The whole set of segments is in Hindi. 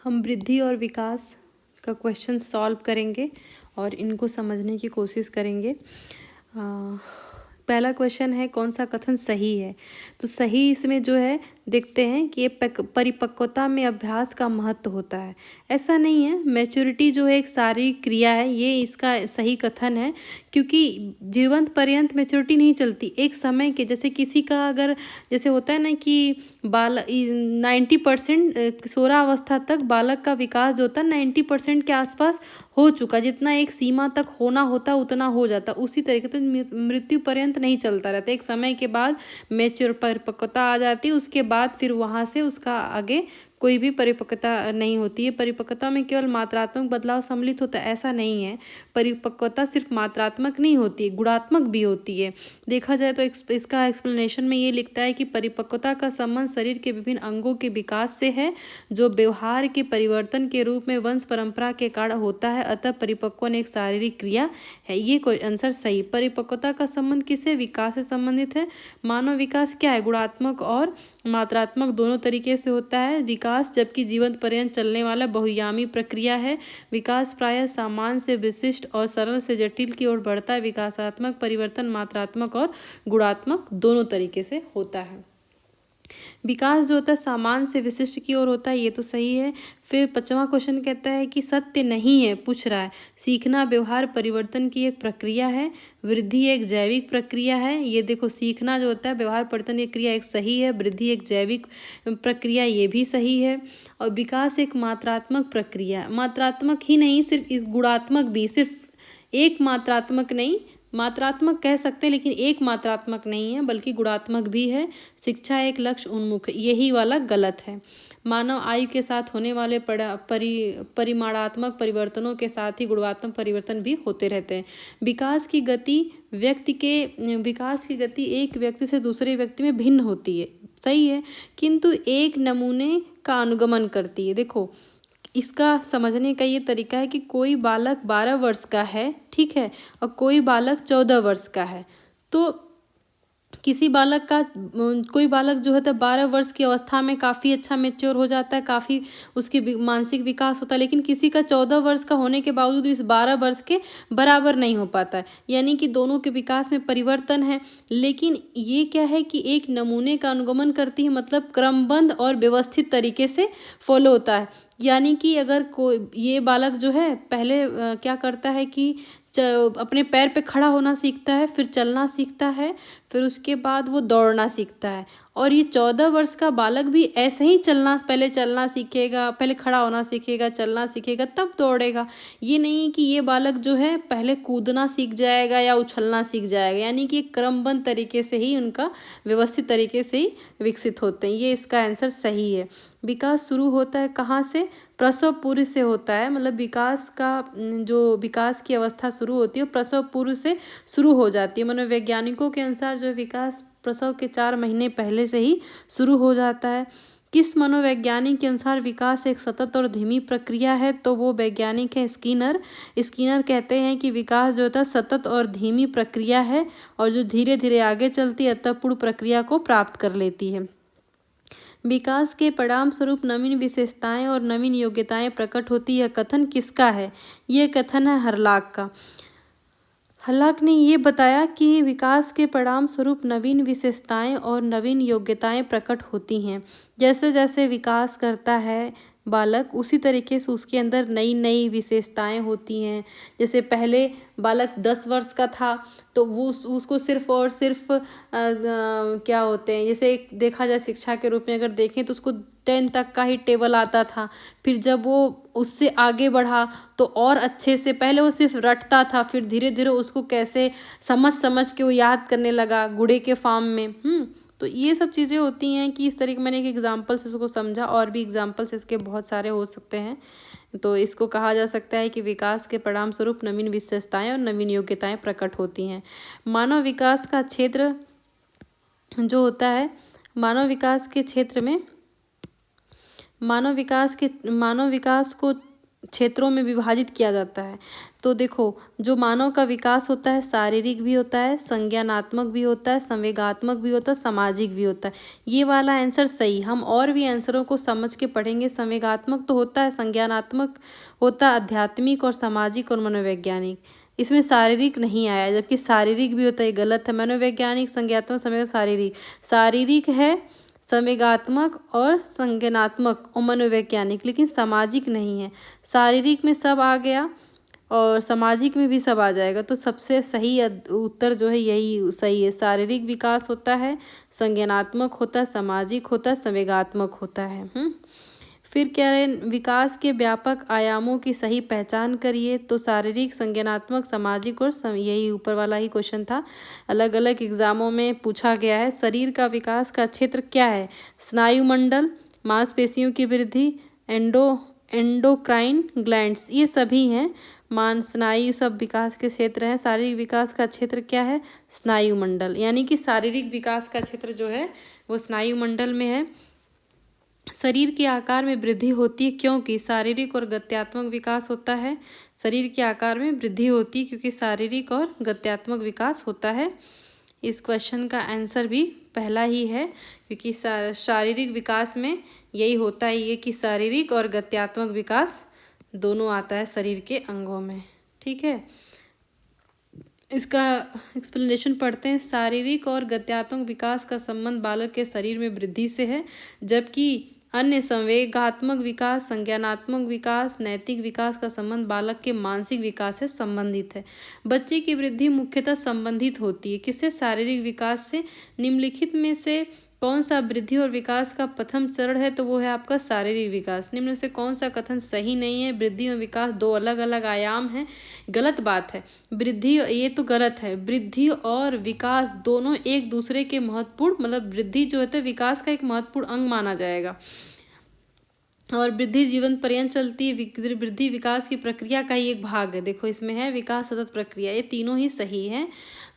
हम वृद्धि और विकास का क्वेश्चन सॉल्व करेंगे और इनको समझने की कोशिश करेंगे। पहला क्वेश्चन है, कौन सा कथन सही है? तो सही इसमें जो है देखते हैं कि ये परिपक्वता में अभ्यास का महत्व होता है। ऐसा नहीं है, मैच्योरिटी जो है एक शारीरिक क्रिया है, ये इसका सही कथन है, क्योंकि जीवन पर्यंत मैच्योरिटी नहीं चलती। एक समय के जैसे किसी का अगर जैसे होता है ना कि 90% किशोरावस्था तक बालक का विकास जो होता है 90% के आसपास हो चुका, जितना एक सीमा तक होना होता उतना हो जाता। उसी तरीके से मृत्यु पर्यंत नहीं चलता रहता, एक समय के बाद मैच्योर परिपक्वता आ जाती है, उसके बाद फिर वहाँ से उसका आगे कोई भी परिपक्वता नहीं होती है। परिपक्वता में केवल मात्रात्मक बदलाव सम्मिलित होता है, ऐसा नहीं है। परिपक्वता सिर्फ मात्रात्मक नहीं होती, गुणात्मक भी होती है। देखा जाए तो इसका एक्सप्लेनेशन में ये लिखता है कि परिपक्वता का संबंध शरीर के विभिन्न अंगों के विकास से है, जो व्यवहार के परिवर्तन के रूप में वंश परंपरा के कारण होता है। अतः परिपक्वन एक शारीरिक क्रिया है। ये कोई आंसर सही। परिपक्वता का संबंध किससे? विकास से संबंधित है। मानव विकास क्या है? गुणात्मक और मात्रात्मक दोनों तरीके से होता है विकास, जबकि जीवन पर्यंत चलने वाला बहुयामी प्रक्रिया है। विकास प्रायः सामान्य से विशिष्ट और सरल से जटिल की ओर बढ़ता है। विकासात्मक परिवर्तन मात्रात्मक और गुणात्मक दोनों तरीके से होता है। विकास जो होता है सामान्य से विशिष्ट की ओर होता है, ये तो सही है। फिर 5वां क्वेश्चन कहता है कि सत्य नहीं है, पूछ रहा है सीखना व्यवहार परिवर्तन की एक प्रक्रिया है, वृद्धि एक जैविक प्रक्रिया है। ये देखो, सीखना जो होता है व्यवहार परिवर्तन की क्रिया एक सही है, वृद्धि एक जैविक प्रक्रिया ये भी सही है, और विकास एक मात्रात्मक प्रक्रिया। मात्रात्मक ही नहीं, सिर्फ इस गुणात्मक भी, सिर्फ एक मात्रात्मक नहीं, मात्रात्मक कह सकते हैं लेकिन एक मात्रात्मक नहीं है बल्कि गुणात्मक भी है। शिक्षा एक लक्ष्य उन्मुख, यही वाला गलत है। मानव आयु के साथ होने वाले परिमाणात्मक परिवर्तनों के साथ ही गुणात्मक परिवर्तन भी होते रहते हैं। विकास की गति एक व्यक्ति से दूसरे व्यक्ति में भिन्न होती है, सही है, किंतु एक नमूने का अनुगमन करती है। देखो, इसका समझने का ये तरीका है कि कोई बालक 12 वर्ष का है, ठीक है, और कोई बालक 14 वर्ष का है, तो कोई बालक जो है तो 12 वर्ष की अवस्था में काफ़ी अच्छा मैच्योर हो जाता है, काफ़ी उसकी मानसिक विकास होता है, लेकिन किसी का 14 वर्ष का होने के बावजूद इस 12 वर्ष के बराबर नहीं हो पाता है। यानी कि दोनों के विकास में परिवर्तन है, लेकिन ये क्या है कि एक नमूने का अनुगमन करती है, मतलब क्रमबद्ध और व्यवस्थित तरीके से फॉलो होता है। यानी कि अगर कोई ये बालक जो है पहले क्या करता है कि अपने पैर पे खड़ा होना सीखता है, फिर चलना सीखता है, फिर उसके बाद वो दौड़ना सीखता है। और ये 14 वर्ष का बालक भी ऐसे ही पहले चलना सीखेगा, पहले खड़ा होना सीखेगा, चलना सीखेगा, तब दौड़ेगा। ये नहीं कि ये बालक जो है पहले कूदना सीख जाएगा या उछलना सीख जाएगा। यानी कि क्रमबद्ध तरीके से ही उनका व्यवस्थित तरीके से ही विकसित होते हैं। ये इसका आंसर सही है। विकास शुरू होता है कहाँ से? प्रसव पूर्व से होता है, मतलब विकास की अवस्था शुरू होती है प्रसव पूर्व से शुरू हो जाती है। मनोवैज्ञानिकों के अनुसार जो विकास प्रसव के 4 महीने पहले से ही शुरू हो जाता है। किस मनोवैज्ञानिक के अनुसार विकास एक सतत और धीमी प्रक्रिया है? तो वो वैज्ञानिक है स्किनर। स्किनर कहते हैं कि विकास जो होता है सतत और धीमी प्रक्रिया है और जो धीरे धीरे आगे चलती है तब पूर्ण प्रक्रिया को प्राप्त कर लेती है। विकास के परिणाम स्वरूप नवीन विशेषताएं और नवीन योग्यताएं प्रकट होती है। कथन किसका है? ये कथन है हर्लॉक का। हर्लॉक ने ये बताया कि विकास के परिणाम स्वरूप नवीन विशेषताएं और नवीन योग्यताएं प्रकट होती हैं। जैसे जैसे विकास करता है बालक, उसी तरीके से उसके अंदर नई नई विशेषताएं होती हैं। जैसे पहले बालक 10 वर्ष का था तो वो उसको सिर्फ और सिर्फ क्या होते हैं, जैसे देखा जाए शिक्षा के रूप में अगर देखें तो उसको 10 तक का ही टेबल आता था। फिर जब वो उससे आगे बढ़ा तो और अच्छे से, पहले वो सिर्फ रटता था, फिर धीरे धीरे उसको कैसे समझ के वो याद करने लगा गुड़े के फॉर्म में। तो ये सब चीज़ें होती हैं कि इस तरीके मैंने एक एग्जाम्पल से इसको समझा, और भी एग्जाम्पल्स इसके बहुत सारे हो सकते हैं। तो इसको कहा जा सकता है कि विकास के परिणाम स्वरूप नवीन विशेषताएं और नवीन योग्यताएं प्रकट होती हैं। मानव विकास का क्षेत्र जो होता है, मानव विकास के क्षेत्र में मानव विकास को क्षेत्रों में विभाजित किया जाता है। तो देखो, जो मानव का विकास होता है शारीरिक भी होता है, संज्ञानात्मक भी होता है, संवेगात्मक भी होता है, सामाजिक भी होता है। ये वाला आंसर सही। हम और भी आंसरों को समझ के पढ़ेंगे। संवेगात्मक तो होता है, संज्ञानात्मक होता है, आध्यात्मिक और सामाजिक और मनोवैज्ञानिक। इसमें शारीरिक नहीं आया, जबकि शारीरिक भी होता है, गलत है। मनोवैज्ञानिक, संज्ञानात्मक, संवेग, शारीरिक। शारीरिक है, संवेगात्मक और संज्ञानात्मक और मनोवैज्ञानिक, लेकिन सामाजिक नहीं है। शारीरिक में सब आ गया और सामाजिक में भी सब आ जाएगा, तो सबसे सही उत्तर जो है यही सही है। शारीरिक विकास होता है, संज्ञानात्मक होता है, सामाजिक होता है, संवेगात्मक होता है। फिर क्या है, विकास के व्यापक आयामों की सही पहचान करिए। तो शारीरिक, संज्ञानात्मक, सामाजिक और यही ऊपर वाला ही क्वेश्चन था, अलग अलग एग्जामों में पूछा गया है। शरीर का विकास का क्षेत्र क्या है? स्नायुमंडल, मांसपेशियों की वृद्धि, एंडोक्राइन ग्लैंड्स, ये सभी हैं। स्नायु सब विकास के क्षेत्र हैं। शारीरिक विकास का क्षेत्र क्या है? स्नायुमंडल। यानी कि शारीरिक विकास का क्षेत्र जो है वो स्नायुमंडल में है। शरीर के आकार में वृद्धि होती है क्योंकि शारीरिक और गत्यात्मक विकास होता है। शरीर के आकार में वृद्धि होती है क्योंकि शारीरिक और गत्यात्मक विकास होता है। इस क्वेश्चन का आंसर भी पहला ही है, क्योंकि शारीरिक विकास में यही होता है ये कि शारीरिक और गत्यात्मक विकास दोनों आता है शरीर के अंगों में। ठीक है, इसका एक्सप्लेनेशन पढ़ते हैं। शारीरिक और गत्यात्मक विकास का संबंध बालक के शरीर में वृद्धि से है, जबकि अन्य संवेगात्मक विकास, संज्ञानात्मक विकास, नैतिक विकास का संबंध बालक के मानसिक विकास से संबंधित है। बच्चे की वृद्धि मुख्यतः संबंधित होती है किससे? शारीरिक विकास से। निम्नलिखित में से कौन सा वृद्धि और विकास का प्रथम चरण है? तो वो है आपका शारीरिक विकास। निम्न में से कौन सा कथन सही नहीं है? वृद्धि और विकास दो अलग अलग आयाम हैं। गलत बात है। वृद्धि, ये तो गलत है। वृद्धि और विकास दोनों एक दूसरे के महत्वपूर्ण, मतलब वृद्धि जो है विकास का एक महत्वपूर्ण अंग माना जाएगा, और वृद्धि जीवन पर्यंत चलती है। वृद्धि विकास की प्रक्रिया का ही एक भाग है। देखो इसमें है विकास सतत प्रक्रिया, ये तीनों ही सही है।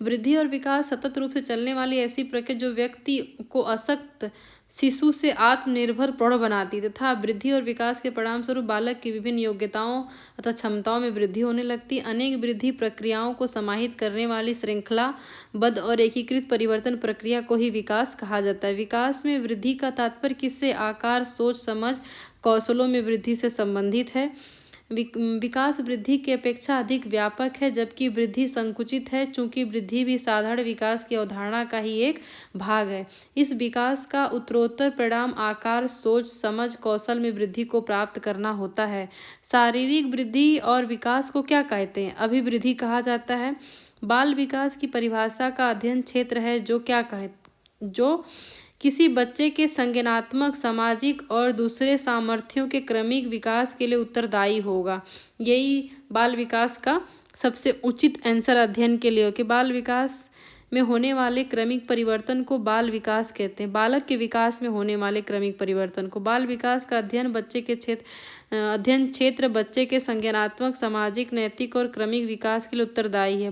वृद्धि और विकास सतत रूप से चलने वाली ऐसी प्रक्रिया जो व्यक्ति को अशक्त शिशु से आत्मनिर्भर प्रौढ़ बनाती है, तथा वृद्धि और विकास के परिणाम स्वरूप बालक की विभिन्न योग्यताओं तथा क्षमताओं में वृद्धि होने लगती है। अनेक वृद्धि प्रक्रियाओं को समाहित करने वाली श्रृंखलाबद्ध और एकीकृत परिवर्तन प्रक्रिया को ही विकास कहा जाता है। विकास में वृद्धि का तात्पर्य किससे? आकार, सोच, समझ, कौशलों में वृद्धि से संबंधित है। विकास वृद्धि की अपेक्षा अधिक व्यापक है, जबकि वृद्धि संकुचित है, चूंकि वृद्धि भी साधारण विकास की अवधारणा का ही एक भाग है। इस विकास का उत्तरोत्तर परिणाम आकार, सोच, समझ, कौशल में वृद्धि को प्राप्त करना होता है। शारीरिक वृद्धि और विकास को क्या कहते हैं? अभिवृद्धि कहा जाता है। बाल विकास की परिभाषा का अध्ययन क्षेत्र है जो किसी बच्चे के संज्ञानात्मक, सामाजिक और दूसरे सामर्थ्यों के क्रमिक विकास के लिए उत्तरदायी होगा। यही बाल विकास का सबसे उचित आंसर अध्ययन के लिए हो कि बाल विकास में होने वाले क्रमिक परिवर्तन को बाल विकास कहते हैं। बालक के विकास में होने वाले क्रमिक परिवर्तन को बाल विकास का अध्ययन क्षेत्र बच्चे के संज्ञानात्मक, सामाजिक, नैतिक और क्रमिक विकास के लिए उत्तरदायी है।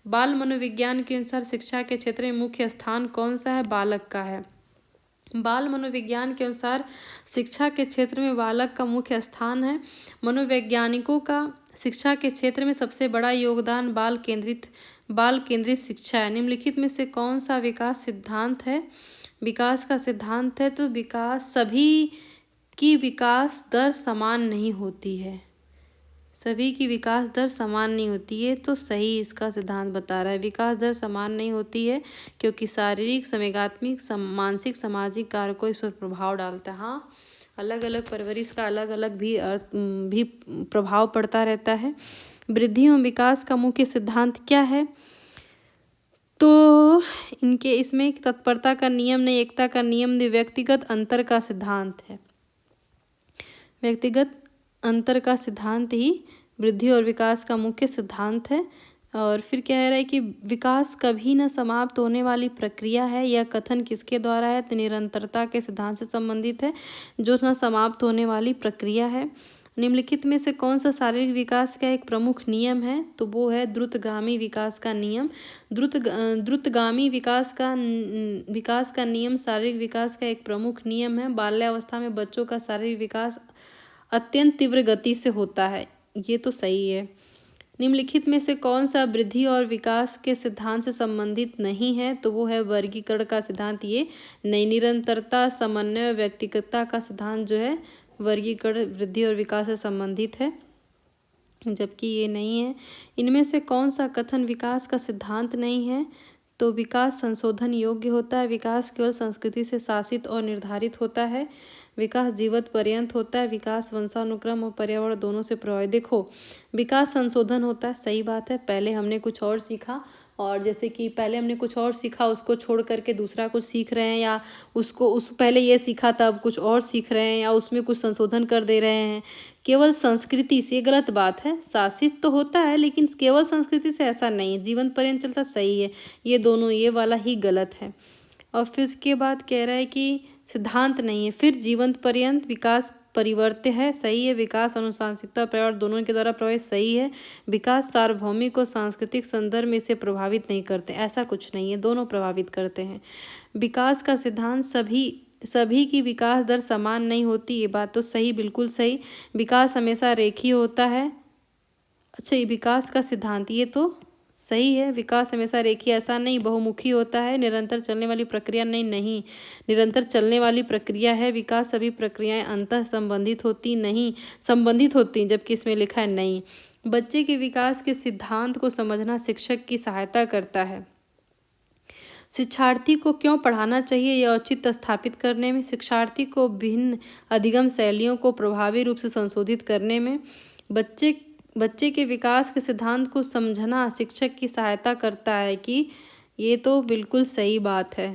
बाल मनोविज्ञान के अनुसार शिक्षा के क्षेत्र में मुख्य स्थान कौन सा है? बालक का है। बाल मनोविज्ञान के अनुसार शिक्षा के क्षेत्र में बालक का मुख्य स्थान है। मनोवैज्ञानिकों का शिक्षा के क्षेत्र में सबसे बड़ा योगदान बाल केंद्रित शिक्षा है। निम्नलिखित में से कौन सा विकास सिद्धांत है? विकास का सिद्धांत है तो सभी की विकास दर समान नहीं होती है। सभी की विकास दर समान नहीं होती है, तो सही इसका सिद्धांत बता रहा है। विकास दर समान नहीं होती है क्योंकि शारीरिक, संवेगात्मक, मानसिक, सामाजिक कारकों इस पर प्रभाव डालता है। हाँ, अलग अलग परवरिश का अलग अलग भी प्रभाव पड़ता रहता है। वृद्धि एवं विकास का मुख्य सिद्धांत क्या है? तो इसमें तत्परता का नियम नहीं, एकता का नियम, व्यक्तिगत अंतर का सिद्धांत है। व्यक्तिगत अंतर का सिद्धांत ही वृद्धि और विकास का मुख्य सिद्धांत है। और फिर कह रहा है कि विकास कभी न समाप्त होने वाली प्रक्रिया है। यह कथन किसके द्वारा है? तो निरंतरता के सिद्धांत से संबंधित है, जो न समाप्त होने वाली प्रक्रिया है। निम्नलिखित में से कौन सा शारीरिक विकास का एक प्रमुख नियम है? तो वो है द्रुतगामी विकास का नियम। द्रुतगामी विकास का नियम शारीरिक विकास का एक प्रमुख नियम है। बाल्यावस्था में बच्चों का शारीरिक विकास अत्यंत तीव्र गति से होता है। ये तो सही है। निम्नलिखित में से कौन सा वृद्धि और विकास के सिद्धांत से संबंधित नहीं है? तो वो है वर्गीकरण का सिद्धांत। ये नई निरंतरता, समन्वय, व्यक्तिगतता का सिद्धांत जो है वर्गीकरण वृद्धि और विकास से संबंधित है, जबकि ये नहीं है। इनमें से कौन सा कथन विकास का सिद्धांत नहीं है? तो विकास संशोधन योग्य होता है, विकास केवल संस्कृति से शासित और निर्धारित होता है, विकास जीवित पर्यंत होता है, विकास वंशानुक्रम और पर्यावरण दोनों से प्रभावित। देखो, विकास संशोधन होता है, सही बात है। पहले हमने कुछ और सीखा, और जैसे कि पहले हमने कुछ और सीखा, उसको छोड़ करके दूसरा कुछ सीख रहे हैं, या उसको उस पहले ये सीखा था अब कुछ और सीख रहे हैं, या उसमें कुछ संशोधन कर दे रहे हैं केवल संस्कृति से। गलत बात है। शासित तो होता है लेकिन केवल संस्कृति से ऐसा नहीं, जीवन पर्यंत चलता, सही है। ये दोनों, ये वाला ही गलत है। और फिर उसके बाद कह रहा है कि सिद्धांत नहीं है। फिर जीवन पर्यंत विकास परिवर्त्य है, सही है। विकास अनुशासनिकता पर्यावरण दोनों के द्वारा प्रभावित, सही है। विकास सार्वभौमिक और सांस्कृतिक संदर्भ में इसे प्रभावित नहीं करते, ऐसा कुछ नहीं है, दोनों प्रभावित करते हैं। विकास का सिद्धांत सभी की विकास दर समान नहीं होती, ये बात तो सही, बिल्कुल सही। विकास हमेशा रेखीय होता है। अच्छा, ये विकास का सिद्धांत ये तो सही है। विकास हमेशा रेखीय, ऐसा नहीं, बहुमुखी होता है। निरंतर चलने वाली प्रक्रिया नहीं, निरंतर चलने वाली प्रक्रिया है विकास। सभी प्रक्रियाएं अंतः संबंधित होती नहीं, संबंधित होती, जबकि इसमें लिखा है नहीं। बच्चे के विकास के सिद्धांत को समझना शिक्षक की सहायता करता है। शिक्षार्थी को क्यों पढ़ाना चाहिए, यह औचित्य स्थापित करने में, शिक्षार्थी को भिन्न अधिगम शैलियों को प्रभावी रूप से संशोधित करने में, बच्चे के विकास के सिद्धांत को समझना शिक्षक की सहायता करता है। कि ये तो बिल्कुल सही बात है।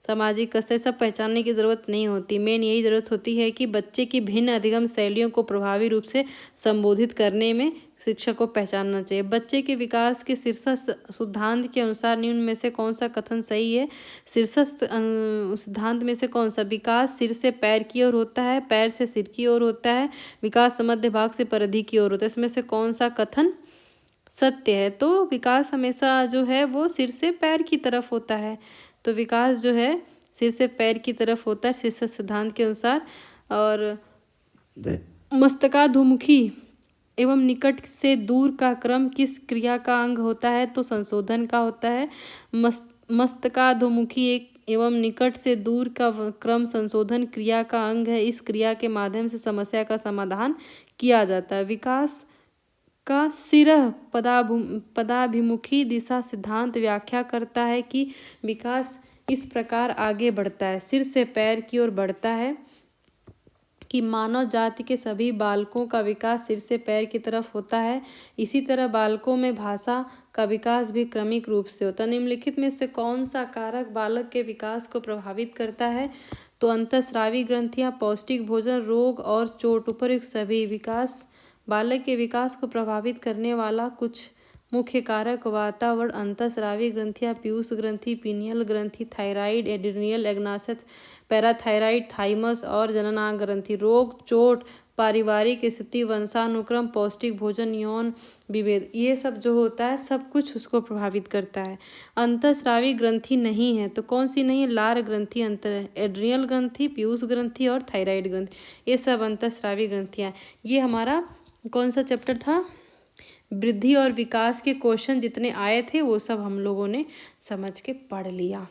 सामाजिक स्तर सब पहचानने की ज़रूरत नहीं होती, मेन यही ज़रूरत होती है कि बच्चे की भिन्न अधिगम शैलियों को प्रभावी रूप से संबोधित करने में शिक्षक को पहचानना चाहिए। बच्चे के विकास के शीर्षस्थ सिद्धांत के अनुसार निम्न में से कौन सा कथन सही है? शीर्षस्थ सिद्धांत में से कौन सा? विकास सिर से पैर की ओर होता है, पैर से सिर की ओर होता है, विकास मध्य भाग से परिधि की ओर होता है। इसमें से कौन सा कथन सत्य है? तो विकास हमेशा जो है वो सिर से पैर की तरफ होता है। तो विकास जो है सिर से पैर की तरफ होता है शीर्ष सिद्धांत के अनुसार। और मस्तकाधोमुखी एवं निकट से दूर का क्रम किस क्रिया का अंग होता है? तो संशोधन का होता है। मस्तकाधोमुखी एवं निकट से दूर का क्रम संशोधन क्रिया का अंग है। इस क्रिया के माध्यम से समस्या का समाधान किया जाता है। विकास का सिरः पदाभिमुखी दिशा सिद्धांत व्याख्या करता है कि विकास इस प्रकार आगे बढ़ता है, सिर से पैर की ओर बढ़ता है, कि मानव जाति के सभी बालकों का विकास सिर से पैर की तरफ होता है। इसी तरह बालकों में भाषा का विकास भी क्रमिक रूप से होता है। निम्नलिखित में से कौन सा कारक बालक के विकास को प्रभावित करता है? तो अंतःस्रावी ग्रंथियां, पौष्टिक भोजन, रोग और चोट, उपयुक्त सभी। विकास बालक के विकास को प्रभावित करने वाला कुछ मुख्य कारक वातावरण, अंतःस्रावी ग्रंथियां, पीयूष ग्रंथि, पीनियल ग्रंथि, थायराइड, एड्रिनल एग्नासेस, पैराथायराइड, थाइमस और जननांग ग्रंथि। रोग, चोट, पारिवारिक स्थिति, वंशानुक्रम, पौष्टिक भोजन, यौन विभेद, ये सब जो होता है सब कुछ उसको प्रभावित करता है। अंतःस्रावी ग्रंथि नहीं है, तो कौन सी नहीं है? लार ग्रंथि, एड्रिनल ग्रंथि, पीयूष ग्रंथि और थायराइड ग्रंथि, ये सब अंतःस्रावी ग्रंथियाँ। ये हमारा कौन सा चैप्टर था? वृद्धि और विकास के क्वेश्चन जितने आए थे वो सब हम लोगों ने समझ के पढ़ लिया।